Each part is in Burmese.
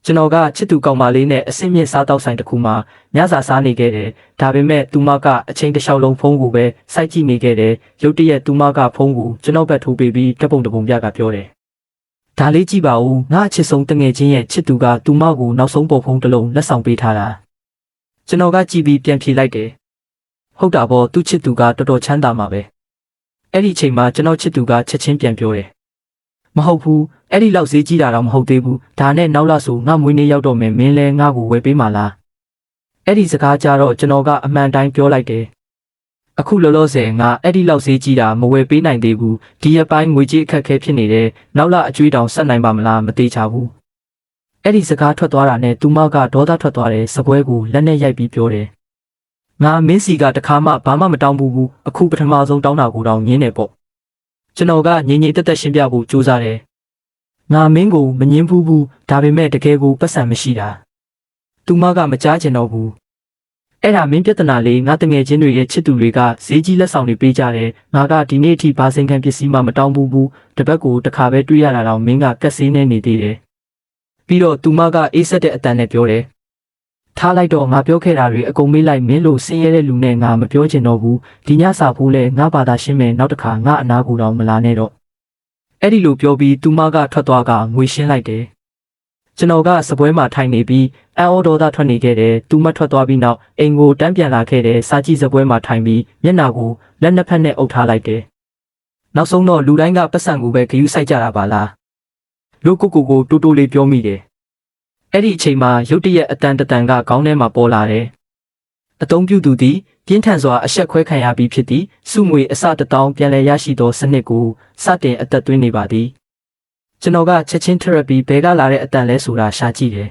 ကျွန်တော်ကချစ်သူကောင်မလေးနဲ့အဆင့်မြင့်စားတောက်ဆိုင်တစ်ခုမှာညစာစားနေခဲ့တယ်ဒါပေမဲ့သူမကအချိန်တစ်လျှောက်လုံးဖုန်းကိုပဲစိုက်ကြည့်နေခဲ့တယ်ရုတ်တရက်သူမကဖုန်းကိုကျွန်တော်ဘက်ထိုးပေးပြီးတပုံပြကပြောတယ်ဒါလေးကြည့်ပါဦးငါအချစ်ဆုံးတငယ်ချင်းရဲ့ချစ်သူကသူမကိုနောက်ဆုံးပုံဖုန်းတစ်လုံးလက်ဆောင်ပေးထားတာကျွန်တော်ကကြည့်ပြီးပြန်ဖြေလိုက်တယ်ဟုတ်တာပေါ့သူ့ချစ်သူကတော်တော်ချမ်းသာမှာပဲအဲ့ဒီအချိန်မှာကျွန်တော်ချစ်သူကချက်ချင်းပြန်ပြောတယ်မဟုတ်ဘူးအဲ့ဒီလောက်ဈေးကြီးတာတော့မဟုတ်သေးဘူးဒါနဲ့နောက်လာဆိုငါမွေးနေ့ရောက်တော့မယ်မင်းလဲငါ့ကိုဝယ်ပေးမှာလားအဲ့ဒီစကားကြတော့ကျွန်တော်ကအမှန်တိုင်းပြောလိုက်တယ်အခုလောလောဆယ်ငါအဲ့ဒီလောက်ဈေးကြီးတာမဝယ်ပေးနိုင်သေးဘူးဒီရက်ပိုင်းငွေကြေးအခက်အခဲဖြစ်နေတယ်နောက်လာအကျွေးတောင်ဆက်နိုင်ပါမလားမသေးချဘူးအဲ့ဒီစကားထွက်သွားတာနဲ့သူမကဒေါသထွက်သွားတယ်စပွဲကိုလက်နဲ့ရိုက်ပြီးပြောတယ်ငါမင်းစီကတခါမှဘာမှမတောင်းဘူးအခုပထမဆုံးတောင်းတာကိုတောင်ငင်းနေပေါ့ကျွန်တော်ကငြိမ်သက်ရှင်းပြဖို့ကြိုးစားတယ်ငါမင်းကိုမငင်းဘူးဒါပေမဲ့တကယ်ကိုပတ်စံမရှိတာသူမကမကြားချင်တော့ဘူးအဲ့ဒါမင်းပြဿနာလေးငါတငယ်ချင်းတွေရဲ့ချစ်သူတွေကဈေးကြီးလက်ဆောင်တွေပေးကြတယ်ငါကဒီနေ့အထိဘာစင်ခံပစ္စည်းမှမတောင်းဘူးတပတ်ကိုတစ်ခါပဲတွေးရတာတော့မင်းကကက်ဆေးနေနေသေးတယ်ပြီးတော့သူမကအေးဆက်တဲ့အတန်နဲ့ပြောတယ်ထားလိုက်တော့ငါပြောခဲ့တာတွေအကုန်မေးလိုက်မင်းလို့ဆင်းရဲတဲ့လူနဲ့ငါမပြောချင်တော့ဘူးဒီညစာဖိုးလဲငါဘာသာရှင်းမယ်နောက်တစ်ခါငါအနာကိုတော့မလာနဲ့တော့အဲ့ဒီလိုပြောပြီးသူမကထွက်သွားကငွေရှင်းလိုက်တယ်ကျွန်တော်ကစပွဲမှာထိုင်နေပြီးအန်အော်ဒေါ်သားထွက်နေခဲ့တယ်သူမထွက်သွားပြီးနောက်အိမ်ကိုတန်းပြန်လာခဲ့တယ်စာကြည့်စပွဲမှာထိုင်ပြီးမျက်နှာကိုလက်နှစ်ဖက်နဲ့အုပ်ထားလိုက်တယ်နောက်ဆုံးတော့လူတိုင်းကပတ်စံကိုပဲဂရုစိုက်ကြတာပါလားလို့ကိုတိုးတိုးလေးပြောမိတယ်အဲ့ဒီအချိန်မှာရုတ်တရက်အတန်ကခေါင်းထဲမှာပေါ်လာတယ်အသုံးပြုသူသည်ပြင်းထန်စွာအဆက်ခွဲခံရပြီးဖြစ်သည်စုငွေအစ1000ပြန်လည်ရရှိသောစနစ်ကိုစတင်အသက်သွင်းနေပါသည်ကျွန်တော်ကချက်ချင်း therapy ဘဲကလာတဲ့အတန်လဲဆိုတာရှာကြည့်တယ်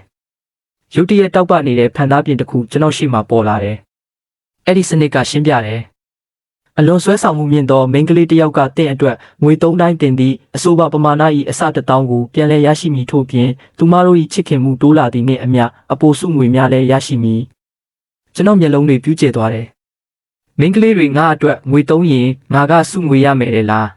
ရုတ်တရက်တောက်ပနေတဲ့ဖန်သားပြင်တစ်ခုကျွန်တော်ရှိမှပေါ်လာတယ်အဲ့ဒီစနစ်ကရှင်းပြတယ်အလွန်ဆွဲဆောင်မှုမြင့်သောမိန်းကလေးတစ်ယောက်ကတင့်အတွက်ငွေ3တိုင်းတင်သည့်အဆိုပါပမာဏ၏အစ1000ကိုပြန်လည်ရရှိမည်ထို့ပြင်သူမတို့၏ချစ်ခင်မှုတိုးလာသည့်နှင့်အမျှအပိုစုငွေများလည်းရရှိမည်ကျွန်တော်မျက်လုံးတွေပြူးကျသွားတယ်မိန်းကလေးတွေငါအတွက်ငွေ3ရင်ငါကစုငွေရမယ်လေလား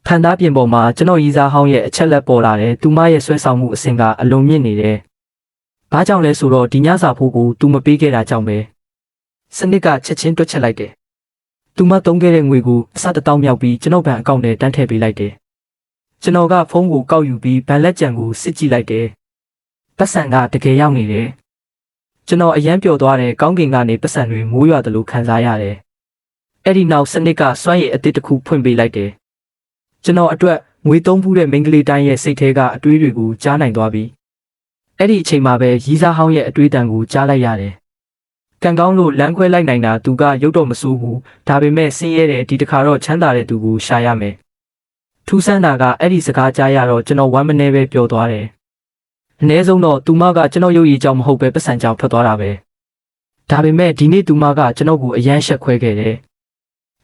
ဖန်သားပြင်ပေါ်မှာကျွန်တော်ရီစားဟောင်းရဲ့အချက်လက်ပေါ်လာတယ်သူမရဲ့ဆွဲဆောင်မှုအဆင့်ကအလွန်မြင့်နေတယ်ဘာကြောင့်လဲဆိုတော့ဒီညစာဖိုးကိုသူမပေးခဲ့တာကြောင့်ပဲစနစ်ကချက်ချင်းတွက်ချက်လိုက်တယ်သူမသုံးခဲ့တဲ့ငွေကိုအစ1000မြောက်ပြီးကျွန်တော်ဘဏ်အကောင့်ထဲတန်းထည့်ပေးလိုက်တယ်ကျွန်တော်ကဖုန်းကိုကောက်ယူပြီးဘဏ်လက်ကျန်ကိုစစ်ကြည့်လိုက်တယ်ပတ်စံကတကယ်ရောက်နေတယ်ကျွန်တော်အယမ်းပျော်သွားတယ်ကောင်းကင်ကနေပတ်စံတွေမိုးရွာသလိုခံစားရတယ်အဲ့ဒီနောက်စနစ်ကစွမ်းရည်အသစ်တစ်ခုဖွင့်ပေးလိုက်တယ်ကျွန်တော်အတွက်ငွေသုံးဘူးတဲ့မိန်းကလေးတိုင်းရဲ့စိတ်ထဲကအတွေးတွေကိုကြားနိုင်သွားပြီအဲ့ဒီအချိန်မှာပဲရီးစားဟောင်းရဲ့အတွေးတန်ကိုကြားလိုက်ရတယ်ကံကောင်းလို့လမ်းခွဲလိုက်နိုင်တာသူကရုပ်တော့မစိုးဘူးဒါပေမဲ့ဆင်းရဲတဲ့ဒီတစ်ခါတော့ချမ်းသာတဲ့သူကိုရှာရမယ်ထူးဆန်းတာကအဲ့ဒီစကားကြားရတော့ကျွန်တော်ဝမ်းမနေပဲပျော်သွားတယ်အနည်းဆုံးတော့သူမကကျွန်တော်ရုပ်ရည်ကြောင့်မဟုတ်ပဲပတ်စံကြောင့်ထွက်သွားတာပဲဒါပေမဲ့ဒီနေ့သူမကကျွန်တော်ကိုအယမ်းရှက်ခွဲခဲ့တယ်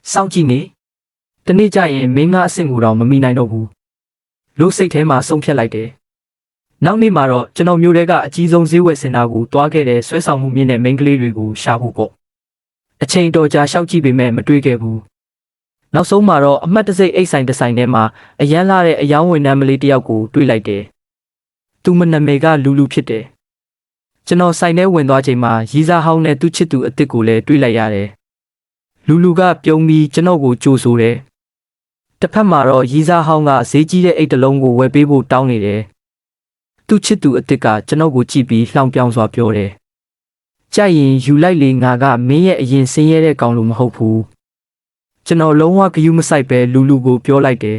စောင့်ကြည့်နေတနေ့ကျရင်မင်းကအဆင့်ကိုတော့မမိနိုင်တော့ဘူးလို့စိတ်ထဲမှာဆုံးဖြတ်လိုက်တယ်နောက်နေ့မှာတော့ကျွန်တော်မျိုးတွေကအကြီးဆုံးဈေးဝယ်စင်တာကိုတွားခဲ့တဲ့ဆွဲဆောင်မှုမြင့်တဲ့မိန်းကလေးတွေကိုရှာဖို့ပေါ့အချိန်တော်ကြာရှောက်ကြည့်ပေမဲ့မတွေ့ခဲ့ဘူးနောက်ဆုံးမှာတော့အမှတ်တစိမ့်အိတ်ဆိုင်တစ်ဆိုင်ထဲမှာအရန်လာတဲ့အယောင်းဝင်နမ်းမလေးတယောက်ကိုတွေ့လိုက်တယ်သူမနာမည်ကလူဖြစ်တယ်ကျွန်တော်ဆိုင်ထဲဝင်သွားချိန်မှာရီးစားဟောင်းနဲ့သူ့ချစ်သူအစ်စ်ကိုလည်းတွေ့လိုက်ရတယ်လူကပြုံးပြီးကျွန်တော်ကိုကြိုဆိုတယ်တစ်ဖက်မှာတော့ရီးစားဟောင်းကဈေးကြီးတဲ့အိတ်တစ်လုံးကိုဝယ်ပေးဖို့တောင်းနေတယ်သူ့ချစ်သူအစ်စ်ကကျွန်တော်ကိုကြည့်ပြီးလှောင်ပြောင်စွာပြောတယ်ကြိုက်ရင်ယူလိုက်လေငါကမင်းရဲ့အရင်ဆင်းရဲတဲ့ကောင်လို့မဟုတ်ဘူးကျွန်တော်လုံးဝဂယုမစိုက်ပဲလူကိုပြောလိုက်တယ်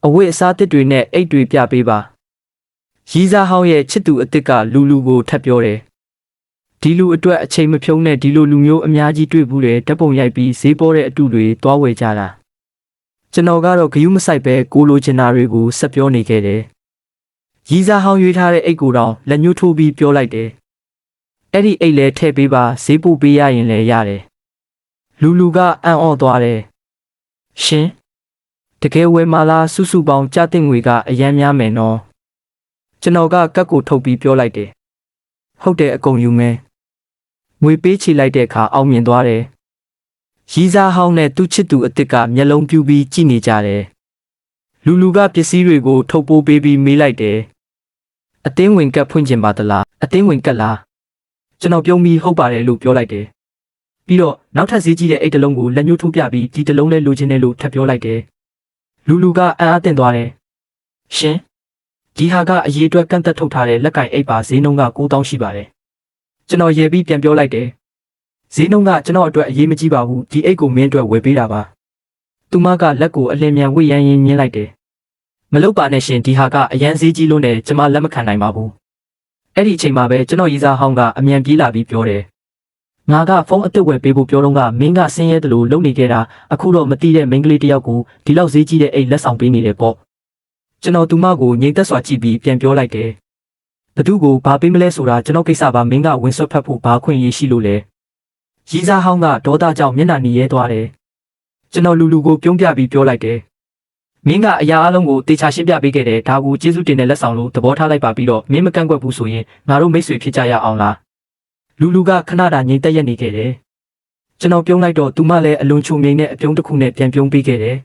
အဝတ်အစားသစ်တွေနဲ့အိတ်တွေပြပေးပါရီးစားဟောင်းရဲ့ချစ်သူအစ်စ်ကလူကိုထပ်ပြောတယ်ဒီလူအတွက်အချိန်မဖြုံးနဲ့ဒီလိုလူမျိုးအများကြီးတွေ့ဘူးတယ်ဓာတ်ပုံရိုက်ပြီးဈေးပေါ်တဲ့အတုတွေတွားဝယ်ကြတာကျွန်တော်ကတော့ဂယုမစိုက်ပဲကိုလိုချင်တာတွေကိုဆက်ပြောနေခဲ့တယ်ရီးစားဟောင်းရွေးထားတဲ့အိတ်ကိုတော့လက်ညှိုးထိုးပြီးပြောလိုက်တယ်အဲ့ဒီအိတ်လဲထည့်ပေးပါဈေးပို့ပေးရရင်လည်းရတယ်လူကအံ့ဩသွားတယ်ရှင်တကယ်ဝယ်မလားစုပေါင်းကြတဲ့ငွေကအယမ်းများမယ်နော်ကျွန်တော်ကကတ်ကိုထုတ်ပြီးပြောလိုက်တယ်ဟုတ်တယ်အကုန်ယူမယ်ငွေပေးချေလိုက်တဲ့အခါအောင်မြင်သွားတယ်ရီးစားဟောင်းနဲ့သူ့ချစ်သူအစ်စ်ကမျက်လုံးပြူပြီးကြည့်နေကြတယ်လူကပစ္စည်းတွေကိုထုတ်ပိုးပေးပြီးမေးလိုက်တယ် အတင်းဝင်ကပ်ဖွင့်ခြင်းပါသလားအတင်းဝင်ကပ်လားကျွန်တော်ပြုံးပြီးဟုတ်ပါတယ်လို့ပြောလိုက်တယ်ပြီးတော့နောက်ထပ်ဈေးကြီးတဲ့အိတ်တလုံးကိုလက်ညှိုးထိုးပြပြီးဒီတလုံးလဲလိုချင်တယ်လို့ထပ်ပြောလိုက်တယ်လူကအံ့အားသင့်သွားတယ်ရှင်ဒီဟာကအရေးအတွက်ကန့်သက်ထုတ်ထားတဲ့လက်ကင်အိတ်ပါဈေးနှုန်းက9000ရှိပါတယ်ကျွန်တော်ရေပြီးပြန်ပြောလိုက်တယ်ဈေးနှုန်းကကျွန်တော်အတွက်အရေးမကြီးပါဘူးဒီအိတ်ကိုမင်းအတွက်ဝယ်ပေးတာပါသူမကလက်ကိုအလင်းမြန်ဝှေ့ရမ်းရင်းညင်းလိုက်တယ်မလုပ်ပါနဲ့ရှင်ဒီဟာကအရန်ဈေးကြီးလို့နဲ့ကျွန်မလက်မခံနိုင်ပါဘူးအဲ့ဒီအချိန်မှာပဲကျွန်တော်ရေးစားဟောင်းကအမြန်ပြေးလာပြီးပြောတယ်ငါကဖုန်းအသက်ဝယ်ပေးဖို့ပြောတော့ကမင်းကဆင်းရဲတယ်လို့လုပ်နေခဲ့တာအခုတော့မသိတဲ့မိန်းကလေးတယောက်ကိုဒီလောက်ဈေးကြီးတဲ့အိတ်လက်ဆောင်ပေးနေတယ်ပေါ့ကျွန်တော်သူမကိုငြိမ်သက်စွာကြည့်ပြီးပြန်ပြောလိုက်တယ်ဘသူကိုဘာပေးမလဲဆိုတာကျွန်တော်ကိစ္စပါမင်းကဝင်ဆွတ်ဖက်ဖို့ဘာခွင့်ရရှိလို့လဲရေးစားဟောင်းကဒေါသကြောင့်မျက်နှာနီရဲသွားတယ်ကျွန်တော်လူကိုပြုံးပြပြီးပြောလိုက်တယ်မင်းကအရာအလုံးကိုတေချာရှင်းပြပေးခဲ့တယ်ဒါကိုကျေးဇူးတင်တဲ့လက်ဆောင်လို့သဘောထားလိုက်ပါပြီးတော့မင်းမကန့်ကွက်ဘူးဆိုရင်ငါတို့မိတ်ဆွေဖြစ်ကြရအောင်လားလူကခဏတာငြိမ်သက်ရက်နေခဲ့တယ်ကျွန်တော်ပြုံးလိုက်တော့သူမလည်းအလွန်ချုံမြိန်တဲ့အပြုံးတစ်ခုနဲ့ပြန်ပြုံးပေးခဲ့တယ်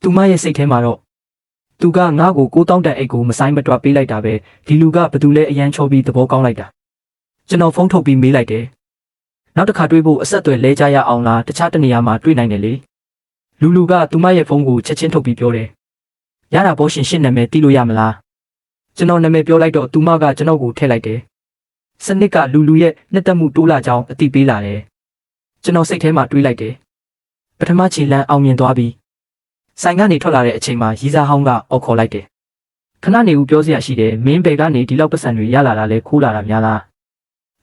သူမရဲ့စိတ်ထဲမှာတော့သူကငါ့ကို9000တန်အိတ်ကိုမဆိုင်မတွပေးလိုက်တာပဲဒီလူကဘသူလဲအရန်ချောပြီးသဘောကောင်းလိုက်တာကျွန်တော်ဖုန်းထုတ်ပြီးမေးလိုက်တယ်နောက်တစ်ခါတွေ့ဖို့အဆက်အသွယ်လဲကြရအောင်လားတခြားတနေရာမှာတွေ့နိုင်တယ်လေလူကသူမရဲ့ဖုန်းကိုချက်ချင်းထုတ်ပြီးပြောတယ်ရတာပေါ့ရှင်နာမည်သိလို့ရမလားကျွန်တော်နာမည်ပြောလိုက်တော့သူမကကျွန်တော်ကိုထည့်လိုက်တယ်စနစ်ကလူရဲ့နှစ်သက်မှုတိုးလာကြောင်းအသိပေးလာတယ်ကျွန်တော်စိတ်ထဲမှာတွေးလိုက်တယ်ပထမခြေလမ်းအောင်မြင်သွားပြီဆိုင်ကနေထွက်လာတဲ့အချိန်မှာရီးစားဟောင်းကအော်ခေါ်လိုက်တယ်ခဏနေဦးပြောစရာရှိတယ်မင်းဘယ်ကနေဒီလောက်ပတ်စံတွေရလာတာလဲခိုးလာတာများလား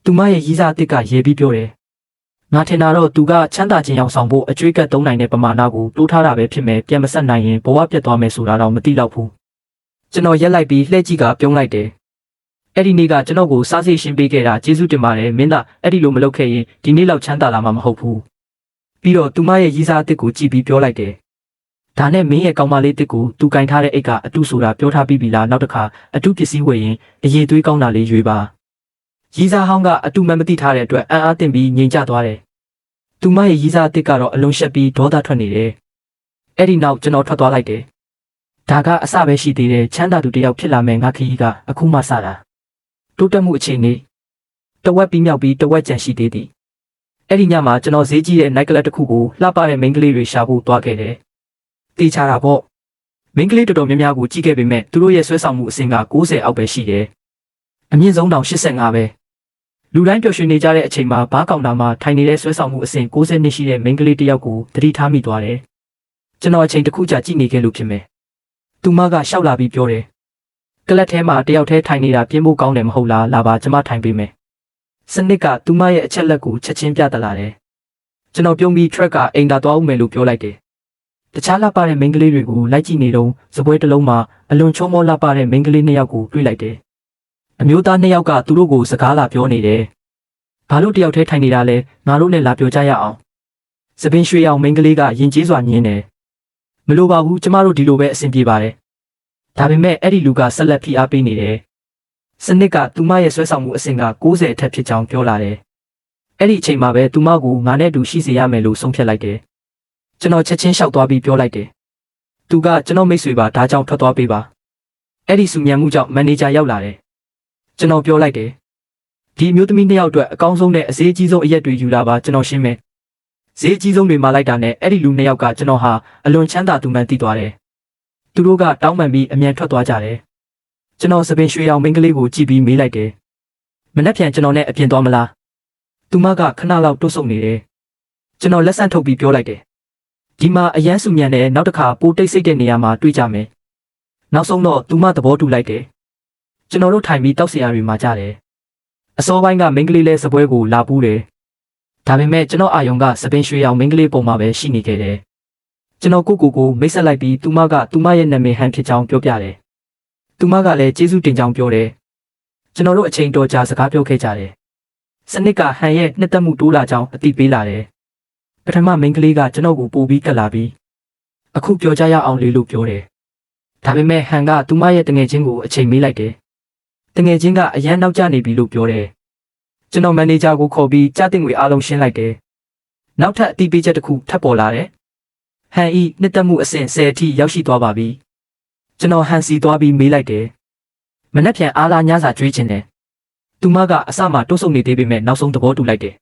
သူမရဲ့ရီးစားအစ်စ်ကရေပြီးပြောတယ်ငါထင်တာတော့သူကချမ်းသာခြင်းရောက်ဆောင်ဖို့အကျွေးကပ်သုံးနိုင်တဲ့ပမာဏကိုတိုးထားတာပဲဖြစ်မယ်ပြန်မဆက်နိုင်ရင်ဘဝပြတ်သွားမယ်ဆိုတာတော့မသိတော့ဘူးကျွန်တော်ရက်လိုက်ပြီးလှည့်ကြည့်ကပြုံးလိုက်တယ်အဲ့ဒီနေ့ကကျွန်တော်ကိုစားစိတ်ရှင်းပေးခဲ့တာကျေးဇူးတင်ပါတယ်မင်းသားအဲ့ဒီလိုမလုပ်ခဲ့ရင်ဒီနေ့လောက်ချမ်းသာလာမှာမဟုတ်ဘူးပြီးတော့သူမရဲ့ရီးစားအစ်စ်ကိုကြည့်ပြီးပြောလိုက်တယ်ဒါနဲ့မင်းရဲ့ကောင်မလေးတစ်ကိုသူကင်ထားတဲ့အိတ်ကအတုဆိုတာပြောထားပြီးပြီလားနောက်တစ်ခါအတုပစ္စည်းဝယ်ရင်အရေးသွေးကောင်းတာလေးရွေးပါရီးစားဟောင်းကအတုမှန်မသိထားတဲ့အတွက်အံ့အားသင့်ပြီးငြိမ်ကျသွားတယ်သူမရဲ့ရီးစားအစ်စ်ကတော့အလုံးရှက်ပြီးဒေါသထွက်နေတယ်အဲ့ဒီနောက်ကျွန်တော်ထွက်သွားလိုက်တယ်ဒါကအစပဲရှိသေးတယ်ချမ်းသာသူတယောက်ဖြစ်လာမယ်ငါခရီးကအခုမှစတာတိုးတက်မှုအခြေအနေတဝက်ပြီးမြောက်ပြီးတဝက်ကျန်ရှိသေးသည်အဲ့ဒီညမှာကျွန်တော်ဈေးကြီးတဲ့နိုက်ကလပ်တစ်ခုကိုလှပတဲ့မိန်းကလေးတွေရှာဖို့သွားခဲ့တယ်တေးချတာပေါ့မိန်းကလေးတော်တော်များများကိုကြည့်ခဲ့ပေမဲ့သူတို့ရဲ့ဆွဲဆောင်မှုအဆင့်က90အောက်ပဲရှိတယ်အမြင့်ဆုံးတောင်85ပဲလူတိုင်းပျော်ရွှင်နေကြတဲ့အချိန်မှာဘားကောင်တာမှာထိုင်နေတဲ့ဆွဲဆောင်မှုအဆင့်60နှစ်ရှိတဲ့မိန်းကလေးတစ်ယောက်ကိုသတိထားမိသွားတယ်ကျွန်တော်အချိန်တစ်ခုကြာကြည့်နေခဲ့လို့ဖြစ်မယ်သူမကရှောက်လာပြီးပြောတယ်ကလပ်ထဲမှာတယောက်တည်းထိုင်နေတာပြင်းဖို့ကောင်းတယ်မဟုတ်လားလာပါကျွန်မထိုင်ပေးမယ်စနစ်ကသူမရဲ့အချက်လက်ကိုချက်ချင်းပြသလာတယ်ကျွန်တော်ပြုံးပြီး track ကအိမ်သာသွားဦးမယ်လို့ပြောလိုက်တယ်တခြားလှပတဲ့မိန်းကလေးတွေကိုလိုက်ကြည့်နေတော့စပွဲတစ်လုံးမှာအလွန်ချုံမောလှပတဲ့မိန်းကလေး2ယောက်ကိုတွေ့လိုက်တယ်အမျိုးသား2ယောက်ကသူတို့ကိုစကားလာပြောနေတယ်ဘာလို့တယောက်တည်းထိုင်နေတာလဲငါတို့နဲ့လာပြောကြရအောင်စပင်းရွှေအောင်မိန်းကလေးကယဉ်ကျေးစွာညင်းတယ်မလိုပါဘူးကျမတို့ဒီလိုပဲအဆင်ပြေပါတယ်ဒါပေမဲ့အဲ့ဒီလူကဆက်လက်ဖိအားပေးနေတယ်စနစ်ကသူမရဲ့ဆွဲဆောင်မှုအဆင့်က90အထက်ဖြစ်ကြောင်းပြောလာတယ်အဲ့ဒီအချိန်မှာပဲသူမကိုငါနဲ့တူရှိစေရမယ်လို့ဆုံးဖြတ်လိုက်တယ်ကျွန်တော်ချက်ချင်းလျှောက်သွားပြီးပြောလိုက်တယ်သူကကျွန်တော်မိတ်ဆွေပါဒါကြောင့်ထွက်သွားပေးပါအဲ့ဒီစုညံမှုကြောင့်မန်နေဂျာရောက်လာတယ်ကျွန်တော်ပြောလိုက်တယ်ဒီမျိုးသမီး2ယောက်အတွက်အကောင်းဆုံးနဲ့အဈေးကြီးဆုံးအရက်တွေယူလာပါကျွန်တော်ရှင်းမယ်ဈေးကြီးဆုံးတွေမှာလိုက်တာနဲ့အဲ့ဒီလူ2ယောက်ကကျွန်တော်ဟာအလွန်ချမ်းသာသူမှန်သိသွားတယ်သူတို့ကတောင်းပန်ပြီးအမြန်ထွက်သွားကြတယ်ကျွန်တော်စပင်ရွှေအောင်မိန်းကလေးကိုကြည့်ပြီးမေးလိုက်တယ်မနှက်ပြန်ကျွန်တော်နဲ့အပြင်သွားမလားသူမကခဏလောက်တွတ်ဆုပ်နေတယ်ကျွန်တော်လက်ဆန့်ထုတ်ပြီးပြောလိုက်တယ်ဒီမှာအရန်စုညံတဲ့နောက်တစ်ခါပိုတိတ်ဆိတ်တဲ့နေရာမှာတွေ့ကြမယ်နောက်ဆုံးတော့သူမသဘောတူလိုက်တယ်ကျွန်တော်တို့ထိုင်ပြီးတောက်စရာတွေမှာကြတယ်အစောပိုင်းကမိန်းကလေးလဲစပွဲကိုလာပူးတယ်ဒါပေမဲ့ကျွန်တော်အာယုံကစပင်ရွှေအောင်မိန်းကလေးပုံမှာပဲရှိနေခဲ့တယ်ကျွန်တော်ကိုမိတ်ဆက်လိုက်ပြီးသူမကသူမရဲ့နာမည်ဟန်ဖြစ်ကြောင်းပြောပြတယ်သူမကလည်းကျေးဇူးတင်ကြောင်းပြောတယ်ကျွန်တော်တို့အချိန်တော်ကြာစကားပြောခဲ့ကြတယ်စနစ်ကဟန်ရဲ့နှစ်သက်မှုတိုးလာကြောင်းအသိပေးလာတယ်ပထမမိန်းကလေးကကျွန်တော်ကိုပို့ပြီးကတ်လာပြီးအခုပြောကြရအောင်လေလို့ပြောတယ်ဒါပေမဲ့ဟန်ကသူမရဲ့တငယ်ချင်းကိုအချိန်မေးလိုက်တယ်တငယ်ချင်းကအရန်နောက်ကျနေပြီလို့ပြောတယ်ကျွန်တော်မန်နေဂျာကိုခေါ်ပြီးကြားတင်ငွေအားလုံးရှင်းလိုက်တယ်နောက်ထပ်အသိပေးချက်တစ်ခုထပ်ပေါ်လာတယ်ဟန်ဤနှစ်သက်မှုအဆင့်10အထိရောက်ရှိသွားပါပြီကျွန်တော်ဟန်စီသွားပြီးမေးလိုက်တယ် မနှက်ပြန်အားလာညစာကျွေးခြင်းတယ်သူမကအစမှတိုးဆုံနေသေးပေမဲ့နောက်ဆုံးသဘောတူလိုက်တယ်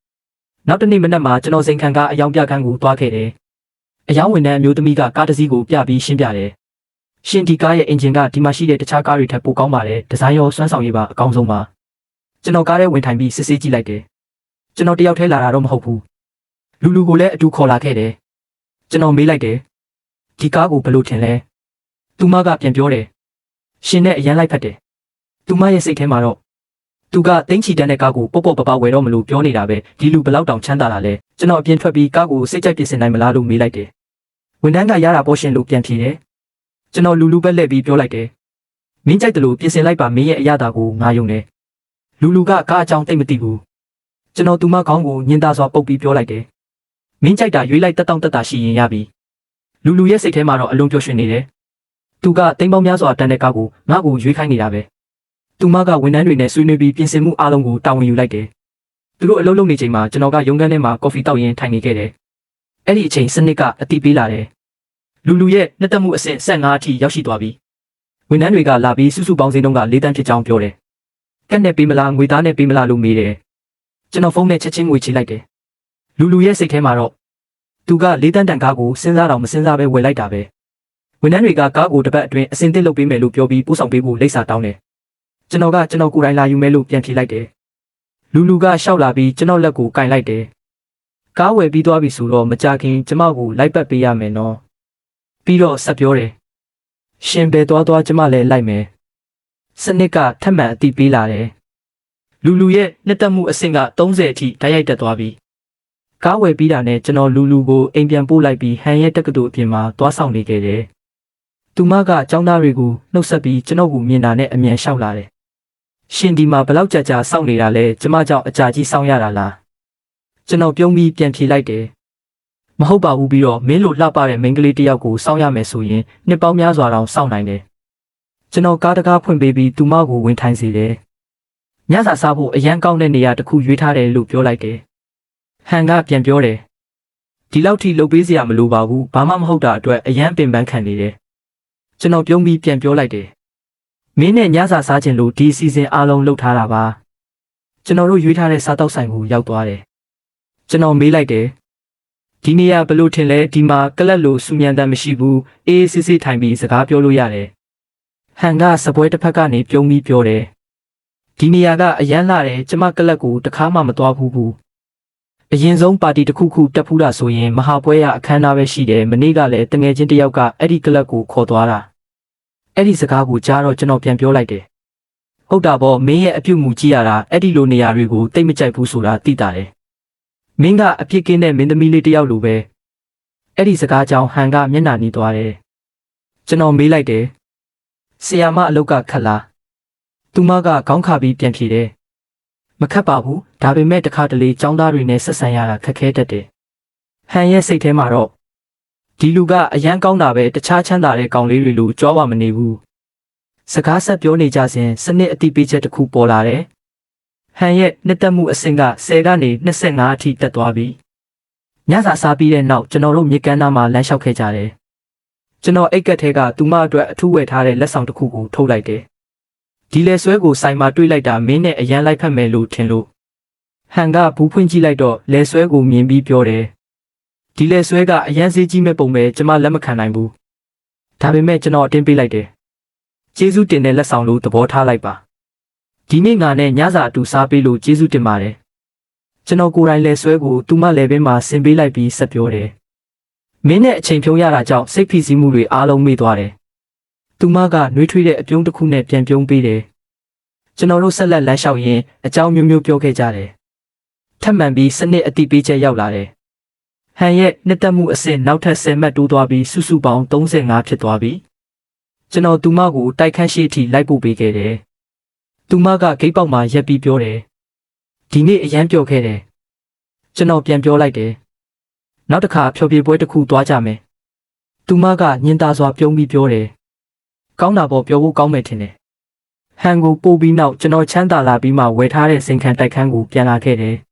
နောက်တနေ့မနက်မှာကျွန်တော်စိန်ခံကအယောင်ပြခန်းကိုသွားခဲ့တယ်အယောင်ဝန်ထမ်းအမျိုးသမီးကကားတစ်စီးကိုပြပြီးရှင်းပြတယ်ရှင်ဒီကားရဲ့အင်ဂျင်ကဒီမှာရှိတဲ့တခြားကားတွေထက်ပိုကောင်းပါတယ်ဒီဇိုင်းရောစွမ်းဆောင်ရည်ပါအကောင်းဆုံးပါကျွန်တော်ကားထဲဝင်ထိုင်ပြီးစစ်ဆေးကြည့်လိုက်တယ်ကျွန်တော်တယောက်တည်းလာတာတော့မဟုတ်ဘူးလူကိုလည်းအတူခေါ်လာခဲ့တယ်ကျွန်တော်မေးလိုက်တယ်ဒီကားကိုဘယ်လိုထင်လဲသူမကပြန်ပြောတယ်ရှင်နဲ့အရန်လိုက်ဖက်တယ်သူမရဲ့စိတ်ထဲမှာတော့သူကတင်းချီတန်းတဲ့ကားကိုပေါ့ပေါ့ပပဝယ်တော့မလို့ပြောနေတာပဲဒီလူဘလောက်တောင်ချမ်းသာလာလဲကျွန်တော်အပြင်ထွက်ပြီးကားကိုစိတ်ကြိုက်ပြင်ဆင်နိုင်မလားလို့မေးလိုက်တယ်ဝန်ထမ်းကရတာပေါ်ရှင်လို့ပြန်ဖြေတယ်ကျွန်တော်လူပဲလှည့်ပြီးပြောလိုက်တယ်မင်းကြိုက်တယ်လို့ပြင်ဆင်လိုက်ပါမင်းရဲ့အရသာကိုငါယုံတယ်လူကကားအကြောင်းသိမသိဘူးကျွန်တော်သူမခေါင်းကိုညင်သာစွာပုတ်ပြီးပြောလိုက်တယ်မင်းကြိုက်တာရွေးလိုက်တက်တောင့်တက်တာရှိရင်ရပြီလူရဲ့စိတ်ထဲမှာတော့အလုံးပြောရွှင်နေတယ်သူကတိမ်ပေါင်းများစွာတန်းတဲ့ကားကိုငါ့ကိုရွေးခိုင်းနေတာပဲသူမကဝန်ထမ်းတွေနဲ့ဆွေးနွေးပြီးပြင်ဆင်မှုအားလုံးကိုတာဝန်ယူလိုက်တယ်သူတို့အလုပ်လုပ်နေချိန်မှာကျွန်တော်ကရုံးခန်းထဲမှာကော်ဖီတောက်ရင်းထိုင်နေခဲ့တယ်အဲ့ဒီအချိန်စနစ်ကအတိပေးလာတယ်လူရဲ့နှစ်သက်မှုအဆင့်15အထိရောက်ရှိသွားပြီဝန်ထမ်းတွေကလာပြီးစုပေါင်းစင်းတုန်းက၄တန်းဖြစ်ကြောင်းပြောတယ်ကက်နဲ့ပေးမလားငွေသားနဲ့ပေးမလားလို့မေးတယ်ကျွန်တော်ဖုန်းနဲ့ချက်ချင်းငွေချေလိုက်တယ်လူရဲ့စိတ်ထဲမှာတော့သူက၄တန်းတန်ကားကိုစဉ်းစားတော့မစဉ်းစားပဲဝယ်လိုက်တာပဲဝန်ထမ်းတွေကကားကိုတစ်ပတ်အတွင်းအစင်တစ်လုပ်ပေးမယ်လို့ပြောပြီးပို့ဆောင်ပေးဖို့လိပ်စာတောင်းတယ်ကျွန်တော်ကိုယ်တိုင်လာယူမယ်လို့ပြန်ဖြေလိုက်တယ်လူကရှောက်လာပြီးကျွန်တော်လက်ကိုကင်လိုက်တယ်ကားဝယ်ပြီးသွားပြီဆိုတော့မကြခင်ကျမကိုလိုက်ပတ်ပေးရမယ်နော်ပြီးတော့ဆက်ပြောတယ်ရှင်ပဲသွားကျမလည်းလိုက်မယ်စနစ်ကထပ်မံအတိပေးလာတယ်လူရဲ့နှစ်သက်မှုအဆင့်က30အထိဓာတ်ရိုက်တက်သွားပြီကားဝယ်ပြီးတာနဲ့ကျွန်တော်လူကိုအိမ်ပြန်ပို့လိုက်ပြီးဟန်ရဲ့တက္ကသိုလ်အပြင်မှာသွားဆောင်နေခဲ့တယ်သူမကចောင်းသားတွေကိုနှုတ်ဆက်ပြီးကျွန်တော်ကိုမြင်တာနဲ့အမြန်လျှောက်လာတယ်ရှင်ဒီမှာဘလောက်ကြာစောင့်နေတာလဲကျမကြောင့်အကြာကြီးစောင့်ရတာလားကျွန်တော်ပြုံးပြီးပြန်ဖြေလိုက်တယ်မဟုတ်ပါဘူးပြီးတော့မင်းလိုလှပတဲ့မိန်းကလေးတယောက်ကိုစောင့်ရမယ်ဆိုရင်နှစ်ပေါင်းများစွာတောင်စောင့်နိုင်တယ်ကျွန်တော်ကားတကားဖွင့်ပေးပြီးသူမကိုဝင်ထိုင်စေတယ်ညစာစားဖို့အရန်ကောင်းတဲ့နေရာတစ်ခုရွေးထားတယ်လို့ပြောလိုက်တယ်ဟန်ကပြန်ပြောတယ်ဒီလောက်ထိလုပ်ပေးစရာမလိုပါဘူးဘာမှမဟုတ်တာအတွက်အရန်ပင်ပန်းခံနေတယ်ကျွန်တော်ပြုံးပြီးပြန်ပြောလိုက်တယ်မင်းနဲ့ညစာစားခြင်းလို့ဒီစီစဉ်အားလုံးလုပ်ထားတာပါကျွန်တော်တို့ရွေးထားတဲ့စားတောက်ဆိုင်ကိုရောက်သွားတယ်ကျွန်တော်မေးလိုက်တယ်ဒီနေရာဘယ်လိုထင်လဲဒီမှာကလပ်လို့စူညံတမ်းမရှိဘူးအေးစစ်စစ်ထိုင်ပြီးစကားပြောလို့ရတယ်ဟန်ကစပွဲတစ်ဖက်ကနေပြုံးပြီးပြောတယ်ဒီနေရာကအရန်လာတယ်ကျမကလပ်ကိုတခါမှမသွားဘူးအရင်ဆုံးပါတီတစ်ခုတက်ဖူးတာဆိုရင်မဟာပွဲရအခမ်းအနားပဲရှိတယ်မနေ့ကလည်းတငယ်ချင်းတယောက်ကအဲ့ဒီကလပ်ကိုခေါ်သွားတာအဲ့ဒီစကားကိုကြားတော့ကျွန်တော်ပြန်ပြောလိုက်တယ်ဟုတ်တာပေါ့မင်းရဲ့အပြုတ်မှုကြည့်ရတာအဲ့ဒီလိုနေရာတွေကိုတိတ်မကြိုက်ဘူးဆိုတာသိတာတယ်မင်းကအပြစ်ကင်းတဲ့မင်းသမီးလေးတယောက်လိုပဲအဲ့ဒီစကားကြောင့်ဟန်ကမျက်နှာနီးသွားတယ်ကျွန်တော်မေးလိုက်တယ်ဆရာမအလောက်ကခက်လားသူမကခေါင်းခါပြီးပြန်ဖြေတယ်မခက်ပါဘူးဒါပေမဲ့တခါတလေចောင်းသားတွေနဲ့ဆက်ဆံရတာခက်ခဲတတ်တယ်ဟန်ရဲ့စိတ်ထဲမှာတော့ဒီလူကအရန်ကောင်းတာပဲတခြားချမ်းသာတဲ့ကောင်လေးတွေလိုကြွားပါမနေဘူးစကားဆက်ပြောနေကြစဉ်စနစ်အတိပေးချက်တစ်ခုပေါ်လာတယ်ဟန်ရဲ့နှစ်သက်မှုအဆင့်က10ကနေ25အထိတက်သွားပြီညစာစားပြီးတဲ့နောက်ကျွန်တော်တို့မြေကမ်းနားမှာလမ်းလျှောက်ခဲ့ကြတယ်ကျွန်တော်အိတ်ကက်ထဲကသူမအတွက်အထူးဝယ်ထားတဲ့လက်ဆောင်တစ်ခုကိုထုတ်လိုက်တယ်ဒီလဲဆွဲကိုဆိုင်မှာတွေ့လိုက်တာမင်းနဲ့အရန်လိုက်ဖက်မယ်လို့ထင်လို့ဟန်ကဘူးဖွင့်ကြည့်လိုက်တော့လဲဆွဲကိုမြင်ပြီးပြောတယ်ဒီလဲဆွဲကအရန်စေးကြီးမဲ့ပုံပဲကျမလက်မခံနိုင်ဘူးဒါပေမဲ့ကျွန်တော်အတင်းပေးလိုက်တယ်ကျေးဇူးတင်တဲ့လက်ဆောင်လို့သဘောထားလိုက်ပါဒီနေ့ငါနဲ့ညစာအတူစားပေးလို့ကျေးဇူးတင်ပါတယ်ကျွန်တော်ကိုယ်တိုင်လဲဆွဲကိုသူမလဲပင်မှာဆင်ပေးလိုက်ပြီးဆက်ပြောတယ်မင်းနဲ့အချိန်ဖြုံးရတာကြောင့်စိတ်ဖိစီးမှုတွေအားလုံးမေ့သွားတယ်သူမကနှွေးထွေးတဲ့အပြုံးတစ်ခုနဲ့ပြန်ပြုံးပေးတယ်ကျွန်တော်တို့ဆက်လက်လမ်းလျှောက်ရင်းအကြောင်းမျိုးမျိုးပြောခဲ့ကြတယ်ထပ်မံပြီးစနစ်အတိပေးချက်ရောက်လာတယ်ဟန်ရဲ့နှစ်သက်မှုအဆင့်နောက်ထပ်10မှတ်တိုးသွားပြီးစုစုပေါင်း35ဖြစ်သွားပြီကျွန်တော်သူမကိုတိုက်ခန်းရှိအထိလိုက်ပို့ပေးခဲ့တယ်သူမကဂိတ်ပေါက်မှာရက်ပြီးပြောတယ်ဒီနေ့အရန်ပျော်ခဲ့တယ်ကျွန်တော်ပြန်ပြောလိုက်တယ်နောက်တစ်ခါဖျော်ဖြေပွဲတစ်ခုသွားကြမယ်သူမကညင်သာစွာပြုံးပြီးပြောတယ်ကောင်းတာပေါ့ပြောဖို့ကောင်းမယ်ထင်တယ်ဟန်ကိုပို့ပြီးနောက်ကျွန်တော်ချမ်းသာလာပြီးမှဝယ်ထားတဲ့စိန်ခံတိုက်ခန်းကိုပြန်လာခဲ့တယ်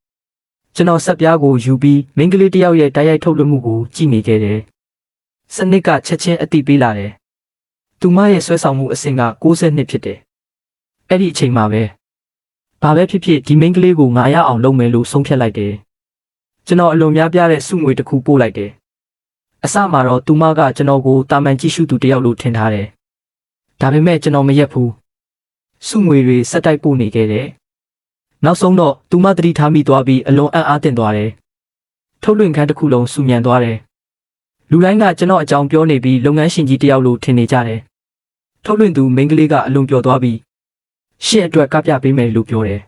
ကျွန်တော်ဆက်ပြားကိုယူပြီးမိန်းကလေးတယောက်ရဲ့တိုက်ရိုက်ထုတ်လွှင့်မှုကိုကြည့်နေခဲ့တယ်စနစ်ကချက်ချင်းအတိပေးလာတယ်သူမရဲ့ဆွဲဆောင်မှုအဆင့်က62ဖြစ်တယ် အဲ့ဒီအချိန်မှာပဲဘာပဲဖြစ်ဖြစ်ဒီမိန်းကလေးကိုငါရအောင်လုပ်မယ်လို့ဆုံးဖြတ်လိုက်တယ်ကျွန်တော်အလွန်များပြားတဲ့စုငွေတစ်ခုပို့လိုက်တယ်အစမှာတော့သူမကကျွန်တော်ကိုတာမန်ကြည့်ရှုသူတယောက်လို့ထင်ထားတယ်ဒါပေမဲ့ကျွန်တော်မရက်ဘူးစုငွေတွေဆက်တိုက်ပို့နေခဲ့တယ်နောက်ဆုံးတော့သူမသတိထားမိသွားပြီးအလွန်အံ့အားသင့်သွားတယ်ထုတ်လွှင့်ခန်းတစ်ခုလုံးစူညံသွားတယ်လူတိုင်းကကျွန်တော်အကြောင်းပြောနေပြီးလုပ်ငန်းရှင်ကြီးတယောက်လို့ထင်နေကြတယ်ထုတ်လွှင့်သူမိန်းကလေးကအလွန်ပျော်သွားပြီးရှင့်အတွက်ကပြပေးမယ်လို့ပြောတယ်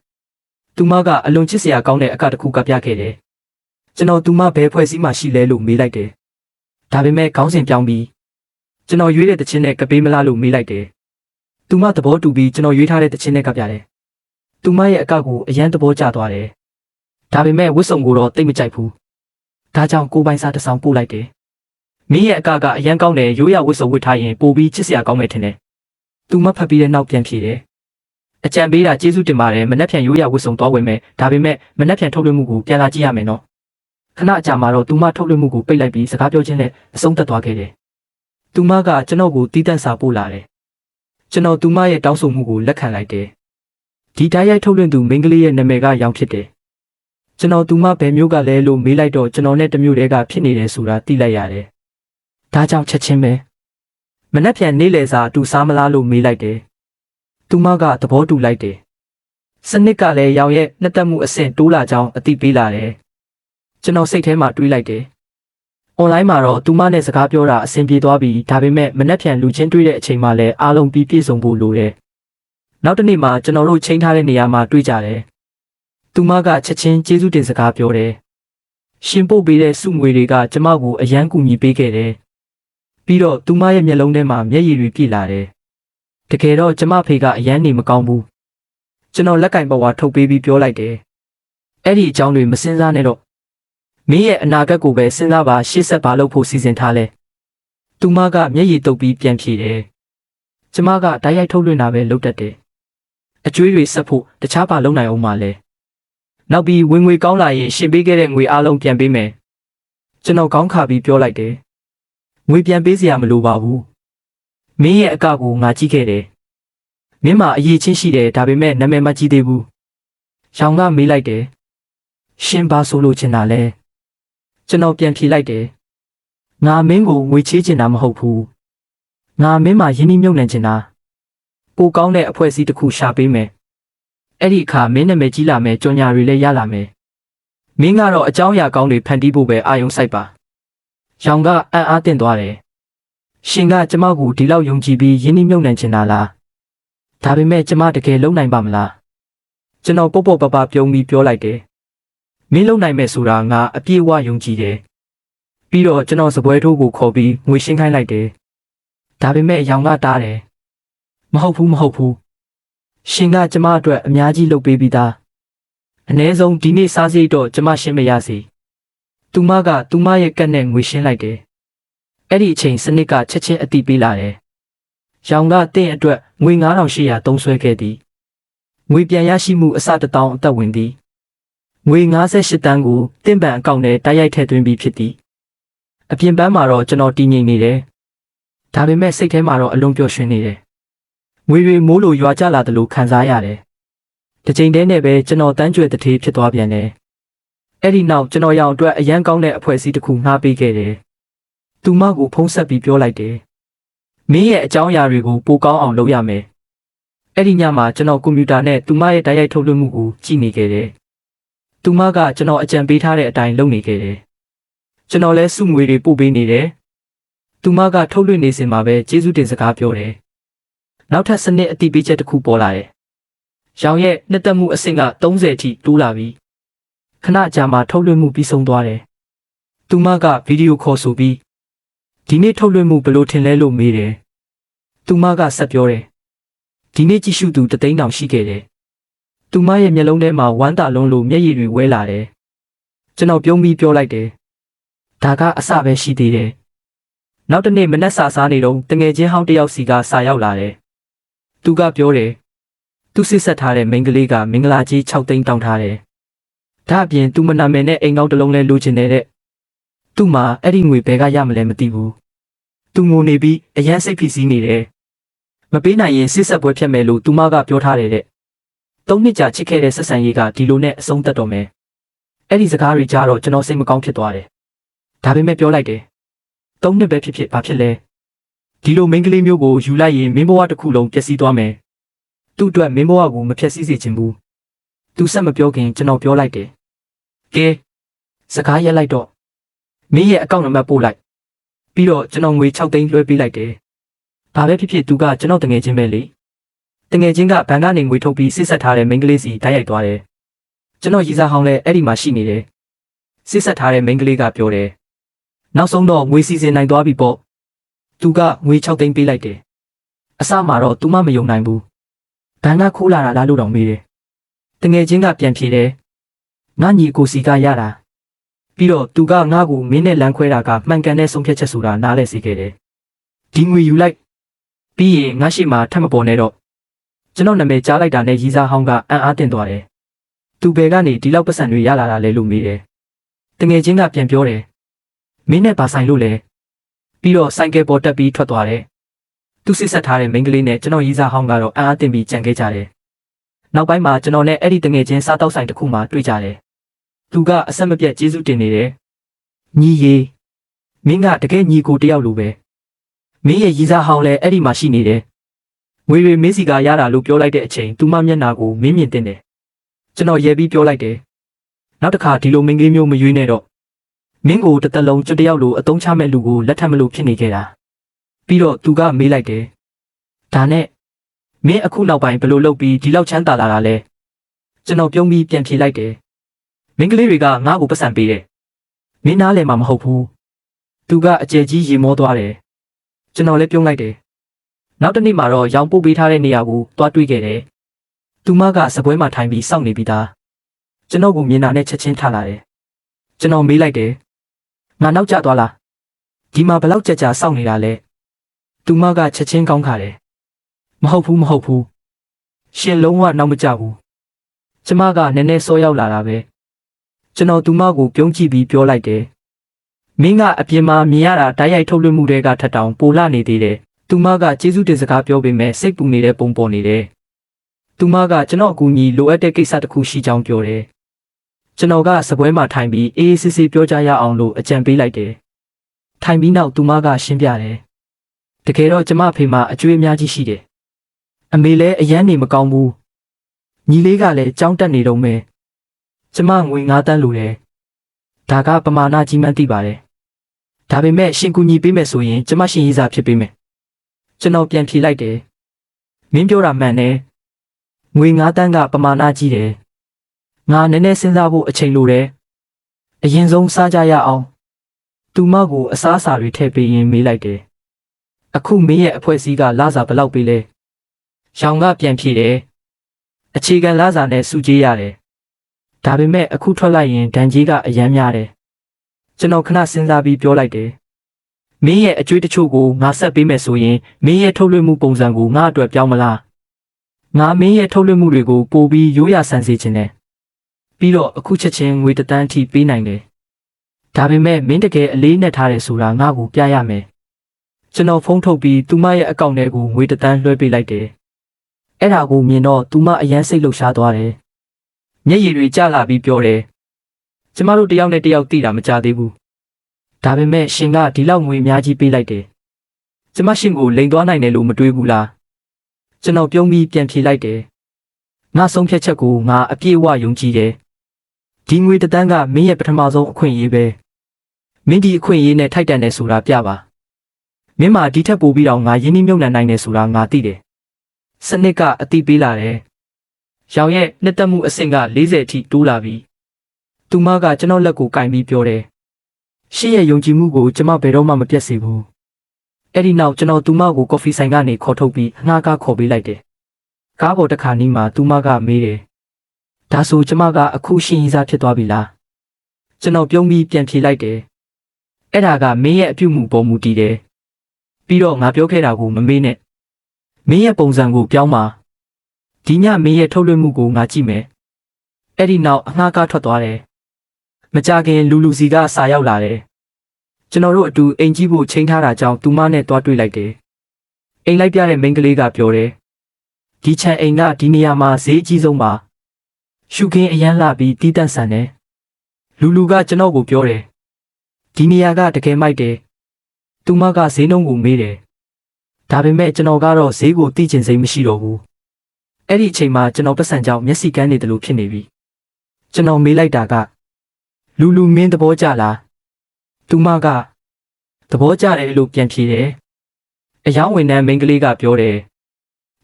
သူမကအလွန်ချစ်စရာကောင်းတဲ့အကတစ်ခုကပြခဲ့တယ်ကျွန်တော်သူမဘယ်ဖွဲ့စည်းမှရှိလဲလို့မေးလိုက်တယ်ဒါပေမဲ့ခေါင်းစဉ်ပြောင်းပြီးကျွန်တော်ရွေးတဲ့တခြင်းနဲ့ကပေးမလားလို့မေးလိုက်တယ်သူမသဘောတူပြီးကျွန်တော်ရွေးထားတဲ့တခြင်းနဲ့ကပြတယ်သူမရဲ့အကောက်ကိုအရန်သဘောကျသွားတယ်ဒါပေမဲ့ဝတ်စုံကိုတော့တိတ်မကြိုက်ဘူးဒါကြောင့်ကိုပိုင်စားတစ်ဆောင်ပို့လိုက်တယ်မင်းရဲ့အကောက်ကအရန်ကောင်းတယ်ရိုးရဝတ်စုံဝတ်ထားရင်ပိုပြီးချစ်စရာကောင်းမယ်ထင်တယ်သူမဖတ်ပြီးတဲ့နောက်ပြန်ဖြေတယ်အကြံပေးတာကျေးဇူးတင်ပါတယ်မနှက်ဖြန်ရိုးရဝတ်စုံသွားဝင်မယ်ဒါပေမဲ့မနှက်ဖြန်ထုတ်လွှင့်မှုကိုပြန်လာကြည့်ရမယ်နော်ခဏအကြာမှာတော့သူမထုတ်လွှင့်မှုကိုပိတ်လိုက်ပြီးစကားပြောခြင်းနဲ့အဆုံးသတ်သွားခဲ့တယ်သူမကကျွန်တော်ကိုတီးတန့်စာပို့လာတယ်ကျွန်တော်သူမရဲ့တောင်းဆိုမှုကိုလက်ခံလိုက်တယ်ဒီတိုင်းရိုက်ထုတ်လွှင့်သူမိန်းကလေးရဲ့နာမည်ကရောင်ဖြစ်တယ်ကျွန်တော်သူမဘယ်မျိုးကလဲလို့မေးလိုက်တော့ကျွန်တော်နဲ့တမျိုးတည်းကဖြစ်နေတယ်ဆိုတာသိလိုက်ရတယ်ဒါကြောင့်ချက်ချင်းပဲမနှက်ဖြန်နေလေစာတူစားမလားလို့မေးလိုက်တယ်သူမကသဘောတူလိုက်တယ်စနစ်ကလည်းရောင်ရဲ့နှစ်သက်မှုအဆင့်တိုးလာကြောင်းအသိပေးလာတယ်ကျွန်တော်စိတ်ထဲမှာတွေးလိုက်တယ်အွန်လိုင်းမှာတော့သူမနဲ့စကားပြောတာအဆင်ပြေသွားပြီဒါပေမဲ့မနှက်ဖြန်လူချင်းတွေ့တဲ့အချိန်မှလည်းအားလုံးပြည့်စုံဖို့လိုတယ်နောက်တစ်နေ့မှာကျွန်တော်တို့ချိန်ထားတဲ့နေရာမှာတွေ့ကြတယ်သူမကချက်ချင်းကျေးဇူးတင်စကားပြောတယ်ရှင်ပို့ပေးတဲ့စုငွေတွေကကျမကိုအယမ်းကူညီပေးခဲ့တယ်ပြီးတော့သူမရဲ့မျက်လုံးထဲမှာမျက်ရည်တွေပြည့်လာတယ်တကယ်တော့ကျမဖေကအယမ်းနေမကောင်းဘူးကျွန်တော်လက်ကင်ပေါ်ဝါထုတ်ပေးပြီးပြောလိုက်တယ်အဲ့ဒီအကြောင်းတွေမစင်စားနဲ့တော့မင်းရဲ့အနာဂတ်ကိုပဲစဉ်းစားပါရှေ့ဆက်ပါလို့ဖို့စီစဉ်ထားလဲသူမကမျက်ရည်တုပ်ပြီးပြန်ဖြေတယ်ကျမကတိုက်ရိုက်ထုတ်လွှင့်တာပဲလုပ်တတ်တယ်အကျွေးတွေဆက်ဖို့တခြားပါလုပ်နိုင်အောင်မလဲနောက်ပြီးဝင်ငွေကောင်းလာရင်ရှင်ပေးခဲ့တဲ့ငွေအားလုံးပြန်ပေးမယ်ကျွန်တော်ကောင်းခါပြီးပြောလိုက်တယ်ငွေပြန်ပေးစရာမလိုပါဘူးမင်းရဲ့အကကိုငါကြည့်ခဲ့တယ်မင်းမှာအရေးချင်းရှိတယ်ဒါပေမဲ့နာမည်မကြီးသေးဘူးရောင်ကမေးလိုက်တယ်ရှင်ဘာဆိုလို့ချင်တာလဲကျွန်တော်ပြန်ဖြေလိုက်တယ်ငါမင်းကိုငွေချေးချင်တာမဟုတ်ဘူးငါမင်းမှာယင်းနှိမ့်မြုပ်နှံချင်တာပိုကောင်းတဲ့အဖွဲ့အစည်းတစ်ခုရှာပေးမယ်အဲ့ဒီအခါမင်းနာမည်ကြီးလာမယ်ကြော်ညာတွေလည်းရလာမယ်မင်းကတော့အကြောင်းအရာကောင်းတွေဖန်တီးဖို့ပဲအာရုံစိုက်ပါရောင်ကအံ့အားသင့်သွားတယ်ရှင်ကကျမကိုဒီလောက်ယုံကြည်ပြီးယင်းနှိမ့်မြုပ်နှံချင်တာလားဒါပေမဲ့ကျမတကယ်လုံနိုင်ပါမလားကျွန်တော်ပေါ့ပပပြုံးပြီးပြောလိုက်တယ်မင်းလုံနိုင်မယ်ဆိုတာငါအပြည့်အဝယုံကြည်တယ်ပြီးတော့ကျွန်တော်စပွဲထိုးကိုခေါ်ပြီးငွေရှင်းခိုင်းလိုက်တယ်ဒါပေမဲ့ရောင်ကတားတယ်မဟုတ်ဘူးရှင်ကကျမအတွက်အများကြီးလုပ်ပေးပြီးသားအနည်းဆုံးဒီနေ့စားစိတ်တော့ကျမရှင်းမရစေသူမကသူမရဲ့ကတ်နဲ့ငွေရှင်းလိုက်တယ်အဲ့ဒီအချိန်စနစ်ကချက်ချင်းအတိပေးလာတယ်ရောင်ကတင့်အတွက်ငွေ9800သုံးစွဲခဲ့သည်ငွေပြန်ရရှိမှုအစ1000အသက်ဝင်သည်ငွေ58တန်းကိုတင့်ပံအကောင့်နဲ့တိုက်ရိုက်ထည့်သွင်းပြီးဖြစ်သည်အပြင်ပန်းမှာတော့ကျွန်တော်တည်ငြိမ်နေတယ်ဒါပေမဲ့စိတ်ထဲမှာတော့အလွန်ပျော်ရွှင်နေတယ်ငွေတွေမိုးလိုရွာကျလာတယ်လို့ခံစားရတယ်တစ်ချိန်တည်းနဲ့ပဲကျွန်တော်တန်းကြွယ်တထေးဖြစ်သွားပြန်တယ်အဲ့ဒီနောက်ကျွန်တော်ရောင်အတွက်အရန်ကောင်းတဲ့အဖွဲ့အစည်းတစ်ခုငှားပေးခဲ့တယ်သူမကိုဖုံးဆက်ပြီးပြောလိုက်တယ်မင်းရဲ့အကြောင်းအရာတွေကိုပိုကောင်းအောင်လုပ်ရမယ်အဲ့ဒီညမှာကျွန်တော်ကွန်ပျူတာနဲ့သူမရဲ့တိုက်ရိုက်ထုတ်လွှင့်မှုကိုကြည့်နေခဲ့တယ်သူမကကျွန်တော်အကြံပေးထားတဲ့အတိုင်းလုပ်နေခဲ့တယ်ကျွန်တော်လည်းစုငွေတွေပို့ပေးနေတယ်သူမကထုတ်လွှင့်နေစဉ်မှာပဲကျေးဇူးတင်စကားပြောတယ်နောက်ထပ်စနစ်အတိပေးချက်တစ်ခုပေါ်လာတယ်ရောင်ရဲ့နှစ်သက်မှုအဆင့်က30အထိတိုးလာပြီခဏကြာမှထုတ်လွှင့်မှုပြီးဆုံးသွားတယ်သူမကဗီဒီယိုခေါ်ဆိုပြီးဒီနေ့ထုတ်လွှင့်မှုဘယ်လိုထင်လဲလို့မေးတယ်သူမကဆက်ပြောတယ်ဒီနေ့ကြည့်ရှုသူ3သိန်းတောင်ရှိခဲ့တယ်သူမရဲ့မျက်လုံးထဲမှာဝမ်းသာလုံးလိုမျက်ရည်တွေဝဲလာတယ်ကျွန်တော်ပြုံးပြီးပြောလိုက်တယ်ဒါကအစပဲရှိသေးတယ်နောက်တစ်နေ့မနက်စာစားနေတော့တငယ်ချင်းဟောင်းတယောက်စီကစာရောက်လာတယ်သူကပြောတယ်သူစစ်ဆက်ထားတဲ့မိန်းကလေးကမင်္ဂလာကြီး6သိန်းတောင်းထားတယ်ဒါအပြင်သူမနာမည်နဲ့အိမ်ကောက်တစ်လုံးလဲလိုချင်တဲ့သူ့မှာအဲ့ဒီငွေဘယ်ကရမလဲမသိဘူးသူငိုနေပြီးအရန်စိတ်ဖိစီးနေတယ် မပေးနိုင်ရင်စစ်ဆက်ပွဲဖြတ်မယ်လို့သူမကပြောထားတယ်တဲ့3နှစ်ကြာချစ်ခဲ့တဲ့ဆက်ဆံရေးကဒီလိုနဲ့အဆုံးသတ်တော့မယ်အဲ့ဒီစကားတွေကြားတော့ကျွန်တော်စိတ်မကောင်းဖြစ်သွားတယ်ဒါပေမဲ့ပြောလိုက်တယ်3နှစ်ပဲဖြစ်ဖြစ်ဘာဖြစ်လဲဒီလိုမိန်းကလေးမျိုးကိုယူလိုက်ရင်မင်းဘဝတစ်ခုလုံးပျက်စီးသွားမယ်သူ့အတွက်မင်းဘဝကိုမဖျက်ဆီးစေချင်ဘူးသူဆက်မပြောခင်ကျွန်တော်ပြောလိုက်တယ်ကဲစကားရက်လိုက်တော့မင်းရဲ့အကောင့်နံပါတ်ပို့လိုက်ပြီးတော့ကျွန်တော်ငွေ6သိန်းလွှဲပေးလိုက်တယ်ဘာပဲဖြစ်ဖြစ်သူကကျွန်တော်တငယ်ချင်းပဲလေတငယ်ချင်းကဘဏ်ကနေငွေထုတ်ပြီးစစ်ဆက်ထားတဲ့မိန်းကလေးစီတိုက်ရိုက်သွားတယ်ကျွန်တော်ရီစာဟောင်းလည်းအဲ့ဒီမှာရှိနေတယ်စစ်ဆက်ထားတဲ့မိန်းကလေးကပြောတယ်နောက်ဆုံးတော့ငွေစီစဉ်နိုင်သွားပြီပေါ့သူကငွေ6သိန်းပေးလိုက်တယ်အစမှာတော့သူမမယုံနိုင်ဘူးဘဏ်ကခိုးလာတာလားလို့တောင်မေးတယ်တငယ်ချင်းကပြန်ဖြေတယ်ငါညီကိုစီကရတာပြီးတော့သူကငါ့ကိုမင်းနဲ့လမ်းခွဲတာကမှန်ကန်တဲ့ဆုံးဖြတ်ချက်ဆိုတာနားလဲစေခဲ့တယ်ဒီငွေယူလိုက်ပြီးရင်ငါရှိမှထပ်မပေါ်နဲ့တော့ကျွန်တော်နာမည်ကြားလိုက်တာနဲ့ရီစာဟောင်းကအံ့အားသင့်သွားတယ်သူဘယ်ကနေဒီလောက်ပတ်စံတွေရလာတာလဲလို့မေးတယ်တငယ်ချင်းကပြန်ပြောတယ်မင်းနဲ့ဘာဆိုင်လို့လဲပြီးတော့ဆိုင်ကယ်ပေါ်တက်ပြီးထွက်သွားတယ်သူစစ်ဆက်ထားတဲ့မိန်းကလေးနဲ့ကျွန်တော်ရီစာဟောင်းကတော့အံ့အားသင့်ပြီးကြံခဲ့ကြတယ်နောက်ပိုင်းမှာကျွန်တော်နဲ့အဲ့ဒီတငယ်ချင်းစားတောက်ဆိုင်တစ်ခုမှတွေ့ကြတယ်သူကအဆက်မပြတ်ကျေးဇူးတင်နေတယ်ညီရီမင်းကတကယ်ညီကိုတယောက်လိုပဲမင်းရဲ့ရီစာဟောင်းလည်းအဲ့ဒီမှာရှိနေတယ်ငွေတွေမင်းစီကရတာလို့ပြောလိုက်တဲ့အချိန်သူမမျက်နှာကိုမင်းမြင်တင်တယ်ကျွန်တော်ရဲပြီးပြောလိုက်တယ်နောက်တစ်ခါဒီလိုမင်းကလေးမျိုးမရွေးနဲ့တော့မင်းကိုတစ်သက်လုံးကျွတ်တယောက်လိုအတုံးချမဲ့လူကိုလက်ထပ်မလို့ဖြစ်နေခဲ့တာပြီးတော့သူကမေးလိုက်တယ်ဒါနဲ့မင်းအခုနောက်ပိုင်းဘယ်လိုလုပ်ပြီးဒီလောက်ချမ်းသာလာတာလဲကျွန်တော်ပြုံးပြီးပြန်ဖြေလိုက်တယ်မင်းကလေးတွေကငါ့ကိုပတ်စံပေးတယ်မင်းနားလည်မှာမဟုတ်ဘူးသူကအကျယ်ကြီးရေမောသွားတယ်ကျွန်တော်လည်းပြုံးလိုက်တယ်နောက်တစ်နေ့မှာတော့ရောင်ပို့ပေးထားတဲ့နေရာကိုတွားတွေ့ခဲ့တယ်သူမကစပွဲမှာထိုင်ပြီးစောင့်နေပြီးသားကျွန်တော်ကိုမြင်တာနဲ့ချက်ချင်းထလာတယ်ကျွန်တော်မေးလိုက်တယ်ငါနောက်ကျသွားလားဒီမှာဘယ်လောက်ကြကြာစောင့်နေတာလဲသူမကချက်ချင်းကောင်းခါတယ်မဟုတ်ဘူးရှင်လုံးဝနောက်မကျဘူးကျမကနည်းနည်းစောရောက်လာတာပဲကျွန်တော်သူမကိုပြုံးကြည့်ပြီးပြောလိုက်တယ်မင်းကအပြင်မှာမြင်ရတာတိုက်ရိုက်ထုတ်လွှင့်မှုတွေကထက်တောင်ပိုလာနေသေးတယ်သူမကကျေးဇူးတင်စကားပြောပေမဲ့စိတ်ပူနေတဲ့ပုံပေါ်နေတယ်သူမကကျွန်တော်အကူအညီလိုအပ်တဲ့ကိစ္စတစ်ခုရှိကြောင်းပြောတယ်ကျွန်တော်ကစပွဲမှာထိုင်ပြီးအေးအေးဆေးဆေးပြောကြရအောင်လို့အကြံပေးလိုက်တယ်ထိုင်ပြီးနောက်သူမကရှင်းပြတယ်တကယ်တော့ကျမဖေမှာအကျွေးအများကြီးရှိတယ်အမေလည်းအရန်နေမကောင်းဘူးညီလေးကလည်းကြောင်းတက်နေတော့မယ်ကျမငွေ9တန်းလိုတယ်ဒါကပမာဏကြီးမှန်းသိပါတယ်ဒါပေမဲ့ရှင်ကူညီပေးမယ်ဆိုရင်ကျမရှင်ရေးစားဖြစ်ပေးမယ်ကျွန်တော်ပြန်ဖြေလိုက်တယ်မင်းပြောတာမှန်တယ်ငွေ9တန်းကပမာဏကြီးတယ်ငါနည်းနည်းစဉ်းစားဖို့အချိန်လိုတယ်အရင်ဆုံးစားကြရအောင်သူမကိုအစားအစာတွေထည့်ပေးရင်မေးလိုက်တယ်အခုမင်းရဲ့အဖွဲ့အစည်းကလစာဘယ်လောက်ပေးလဲရောင်ကပြန်ဖြေတယ်အခြေခံလစာနဲ့စုကြေးရတယ်ဒါပေမဲ့အခုထွက်လိုက်ရင်ဒဏ်ကြေးကအရန်များတယ်ကျွန်တော်ခဏစဉ်းစားပြီးပြောလိုက်တယ်မင်းရဲ့အကျွေးတချို့ကိုငါဆက်ပေးမယ်ဆိုရင်မင်းရဲ့ထုတ်လွှင့်မှုပုံစံကိုငါအတွက်ပြောင်းမလားငါမင်းရဲ့ထုတ်လွှင့်မှုတွေကိုပိုပြီးရိုးရာဆန်စေချင်တယ်ပြီးတော့အခုချက်ချင်းငွေတန်းအထိပေးနိုင်တယ်ဒါပေမဲ့မင်းတကယ်အလေးနဲ့ထားတယ်ဆိုတာငါ့ကိုပြရမယ်ကျွန်တော်ဖုန်းထုတ်ပြီးသူမရဲ့အကောင့်ထဲကိုငွေတန်းလွှဲပေးလိုက်တယ်အဲ့ဒါကိုမြင်တော့သူမအယမ်းစိတ်လှုပ်ရှားသွားတယ်မျက်ရည်တွေကျလာပြီးပြောတယ်ကျမတို့တယောက်နဲ့တယောက်သိတာမကြသေးဘူးဒါပေမဲ့ရှင်ကဒီလောက်ငွေအများကြီးပေးလိုက်တယ်ကျမရှင်ကိုလိန်သွားနိုင်တယ်လို့မတွေးဘူးလားကျွန်တော်ပြုံးပြီးပြန်ဖြေလိုက်တယ်ငါဆုံးဖြတ်ချက်ကိုငါအပြည့်အဝယုံကြည်တယ်ဒီငွေတန်းကမင်းရဲ့ပထမဆုံးအခွင့်အရေးပဲမင်းဒီအခွင့်အရေးနဲ့ထိုက်တန်တယ်ဆိုတာပြပါမင်းမှာဒီထက်ပိုပြီးတော့ငါရင်းနှီးမြှုပ်နှံနိုင်တယ်ဆိုတာငါသိတယ်စနစ်ကအတိပေးလာတယ်ရောင်ရဲ့နှစ်သက်မှုအဆင့်က40အထိတိုးလာပြီသူမကကျွန်တော်လက်ကိုကင်ပြီးပြောတယ်ရှင့်ရဲ့ယုံကြည်မှုကိုကျွန်မဘယ်တော့မှမပြတ်စေဘူးအဲ့ဒီနောက်ကျွန်တော်သူမကိုကော်ဖီဆိုင်ကနေခေါ်ထုတ်ပြီးအငှားကားခေါ်ပေးလိုက်တယ်ကားပေါ်တစ်ခါနီးမှာသူမကမေးတယ်ဒါဆိုကျွန်မကအခုရှင်ရီစားဖြစ်သွားပြီလားကျွန်တော်ပြုံးပြီးပြန်ဖြေလိုက်တယ်အဲ့ဒါကမင်းရဲ့အပြုတ်မှုပေါ်မူတည်တယ်ပြီးတော့ငါပြောခဲ့တာကိုမမေ့နဲ့မင်းရဲ့ပုံစံကိုပြောင်းပါဒီညမင်းရဲ့ထုတ်လွှင့်မှုကိုငါကြည့်မယ်အဲ့ဒီနောက်အငှားကားထွက်သွားတယ်မကြခင်လူစီကစာရောက်လာတယ်ကျွန်တော်တို့အတူအိမ်ကြီးဖို့ချိန်ထားတာကြောင့်သူမနဲ့တွားတွေ့လိုက်တယ် အိမ်လိုက်ပြတဲ့မိန်းကလေးကပြောတယ်ဒီချန်အိမ်ကဒီနေရာမှာဈေးအကြီးဆုံးပါရှုခင်းအရန်လာပြီးတီးတန့်ဆန်တယ်လူလူကကျွန်တော်ကိုပြောတယ်ဒီနေရာကတကယ်မိုက်တယ်သူမကဈေးနှုန်းကိုမေးတယ်ဒါပေမဲ့ကျွန်တော်ကတော့ဈေးကိုသိချင်စိတ်မရှိတော့ဘူးအဲ့ဒီအချိန်မှာကျွန်တော်ပတ်စံကြောင့်မျက်စိကန်းနေတယ်လို့ဖြစ်နေပြီကျွန်တော်မေးလိုက်တာကလူလူမင်းသဘောကျလားသူမကသဘောကျတယ်လို့ပြန်ဖြေတယ်အယောင်းဝန်ထမ်းမိန်းကလေးကပြောတယ်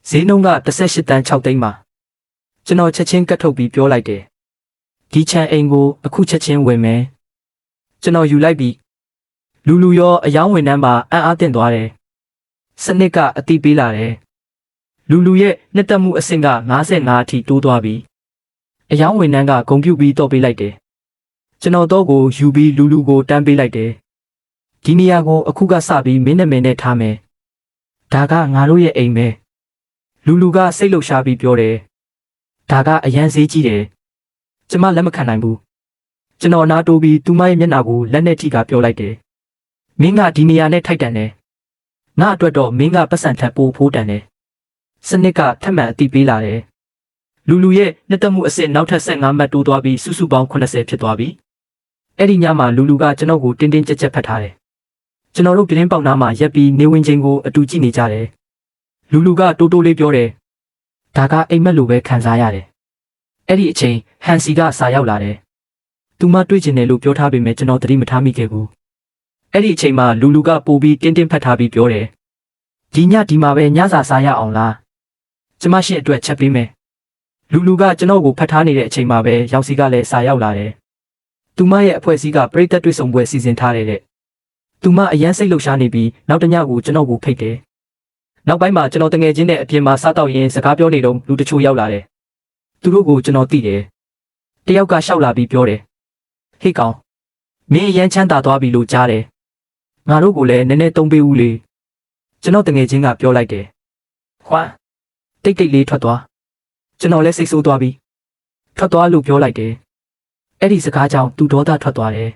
ဈေးနှုန်းက18တန်း6သိန်းပါကျွန်တော်ချက်ချင်းကတ်ထုတ်ပြီးပြောလိုက်တယ်ဒီချန်အိမ်ကိုအခုချက်ချင်းဝင်မယ်ကျွန်တော်ယူလိုက်ပြီးလူလူရောအယောင်းဝန်ထမ်းပါအံ့အားသင့်သွားတယ်စနစ်ကအတိပေးလာတယ်လူလူရဲ့နှစ်သက်မှုအဆင့်က55အထိတိုးသွားပြီအယောင်းဝန်ထမ်းကဂုဏ်ပြုပြီးတော့ပေးလိုက်တယ်ကျွန်တော်တော့ကိုယူပြီးလူလူကိုတန်းပေးလိုက်တယ်ဒီနေရာကိုအခုကစပြီးမင်းနဲ့မင်းနဲ့ထားမယ်ဒါကငါတို့ရဲ့အိမ်ပဲလူလူကစိတ်လှုပ်ရှားပြီးပြောတယ်ဒါကအရန်ဈေးကြီးတယ်ကျမလက်မခံနိုင်ဘူးကျွန်တော်နားတိုးပြီးသူမရဲ့မျက်နှာကိုလက်နဲ့ထိကပြောလိုက်တယ်မင်းကဒီနေရာနဲ့ထိုက်တန်တယ်ငါအတွက်တော့မင်းကပတ်စံထပ်ပိုးဖိုးတန်တယ်စနစ်ကထပ်မံအတိပေးလာတယ်လူလူရဲ့နှစ်သက်မှုအစစ်နောက်ထပ်15မှတ်တိုးသွားပြီးစုစုပေါင်း80ဖြစ်သွားပြီအဲ့ဒီညမှာလူလူကကျွန်တော်ကိုတင်းတင်းကြပ်ကြပ်ဖတ်ထားတယ်ကျွန်တော်တို့ပြတင်းပေါက်နားမှာရက်ပြီးနေဝင်ချင်းကိုအတူကြည့်နေကြတယ်လူလူကတိုးတိုးလေးပြောတယ်ဒါကအိမ်မက်လိုပဲခံစားရတယ်အဲ့ဒီအချိန်ဟန်စီကစာရောက်လာတယ်သူမတွေ့ကျင်တယ်လို့ပြောထားပေမဲ့ကျွန်တော်သတိမထားမိခဲ့ဘူးအဲ့ဒီအချိန်မှာလူလူကပို့ပြီးတင်းတင်းဖတ်ထားပြီးပြောတယ်ဒီညဒီမှာပဲညစာစားရအောင်လားကျမရှိအတွက်ချက်ပေးမယ်လူလူကကျွန်တော်ကိုဖတ်ထားနေတဲ့အချိန်မှာပဲရောက်စီကလည်းစာရောက်လာတယ်သူမရဲ့အဖွဲ့အစည်းကပရိသတ်တွေ့ဆုံပွဲစီစဉ်ထားတဲ့သူမအရန်စိတ်လှုပ်ရှားနေပြီးနောက်တညကိုကျွန်တော်ကိုဖိတ်တယ်နောက်ပိုင်းမှာကျွန်တော်တငယ်ချင်းနဲ့အပြင်မှာစားတော့ရင်စကားပြောနေတော့လူတချို့ရောက်လာတယ်သူတို့ကိုကျွန်တော်သိတယ်တယောက်ကရှောက်လာပြီးပြောတယ်ဟေ့ကောင်မင်းအရန်ချမ်းသာသွားပြီလို့ကြားတယ်ငါတို့ကိုလည်းနည်းနည်းသုံးပေးဦးလေကျွန်တော်တငယ်ချင်းကပြောလိုက်တယ်ခွန်းတိတ်တိတ်လေးထွက်သွားကျွန်တော်လည်းစိတ်ဆိုးသွားပြီထွက်သွားလို့ပြောလိုက်တယ်အဲ့ဒီစကားကြောင့်သူဒေါသထွက်သွားတယ်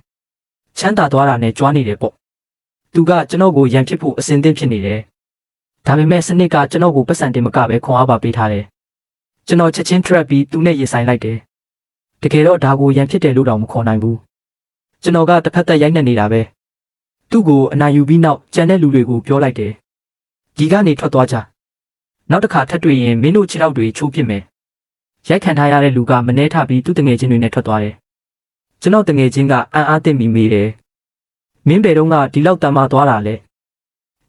ချမ်းသာသွားတာနဲ့ကြွားနေတယ်ပေါ့သူကကျွန်တော်ကိုရန်ဖြစ်ဖို့အစဉ်သင့်ဖြစ်နေတယ်ဒါပေမဲ့စနစ်ကကျွန်တော်ကိုပတ်စံတင်မကပဲခွန်အားပါပေးထားတယ်ကျွန်တော်ချက်ချင်း trap ပြီးသူနဲ့ရင်ဆိုင်လိုက်တယ်တကယ်တော့ဒါကိုရန်ဖြစ်တယ်လို့တော့မခေါ်နိုင်ဘူးကျွန်တော်ကတစ်ဖက်သက်ရိုက်နှက်နေတာပဲသူ့ကိုအနိုင်ယူပြီးနောက်ကြံတဲ့လူတွေကိုပြောလိုက်တယ်ဒီကနေထွက်သွားကြနောက်တစ်ခါထပ်တွေ့ရင်မင်းတို့ခြေထောက်တွေချိုးပစ်မယ်ရိုက်ခံထားရတဲ့လူကမနှဲထပြီးသူ့တငယ်ချင်းတွေနဲ့ထွက်သွားတယ်ကျွန်တော်တငယ်ချင်းကအံ့အားသင့်ပြီးမေးတယ်မင်းဘယ်တော့ကဒီလောက်တမ်းမာသွားတာလဲ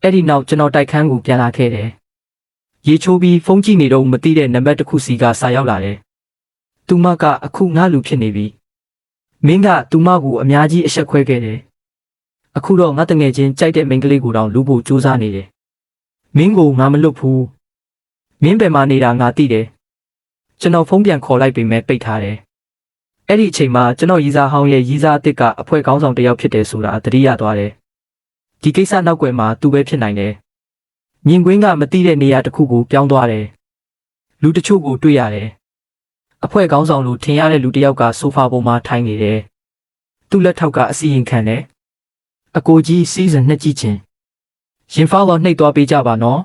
အဲ့ဒီနောက်ကျွန်တော်တိုက်ခန်းကိုပြန်လာခဲ့တယ်ရေချိုးပြီးဖုန်းကြည့်နေတော့မသိတဲ့နံပါတ်တစ်ခုစီကစာရောက်လာတယ်သူမကအခုငါလူဖြစ်နေပြီမင်းကသူမကိုအများကြီးအဆက်ခွဲခဲ့တယ်အခုတော့ငါတငယ်ချင်းကြိုက်တဲ့မိန်းကလေးကိုတောင်လူဖို့ကြိုးစားနေတယ်မင်းကိုငါမလွတ်ဘူးမင်းဘယ်မှာနေတာငါသိတယ်ကျွန်တော်ဖုန်းပြန်ခေါ်လိုက်ပေမဲ့ပိတ်ထားတယ်အဲ့ဒီအချိန်မှာကျွန်တော်ရီစာဟောင်းရဲ့ရီစာအစ်စ်ကအဖွဲခေါင်းဆောင်တစ်ယောက်ဖြစ်တယ်ဆိုတာသတိရသွားတယ်ဒီကိစ္စနောက်ွယ်မှာသူပဲဖြစ်နိုင်တယ်မြင်ကွင်းကမသိတဲ့နေရာတစ်ခုကိုပြောင်းသွားတယ်လူတချို့ကိုတွေ့ရတယ်အဖွဲခေါင်းဆောင်လို့ထင်ရတဲ့လူတစ်ယောက်ကဆိုဖာပေါ်မှာထိုင်နေတယ်သူ့လက်ထောက်ကအစီရင်ခံတယ်အကိုကြီးစီးစံနှစ်ကြည့်ချင်းရင်ဖောက်တော့နှိပ်သွားပေးကြပါနော်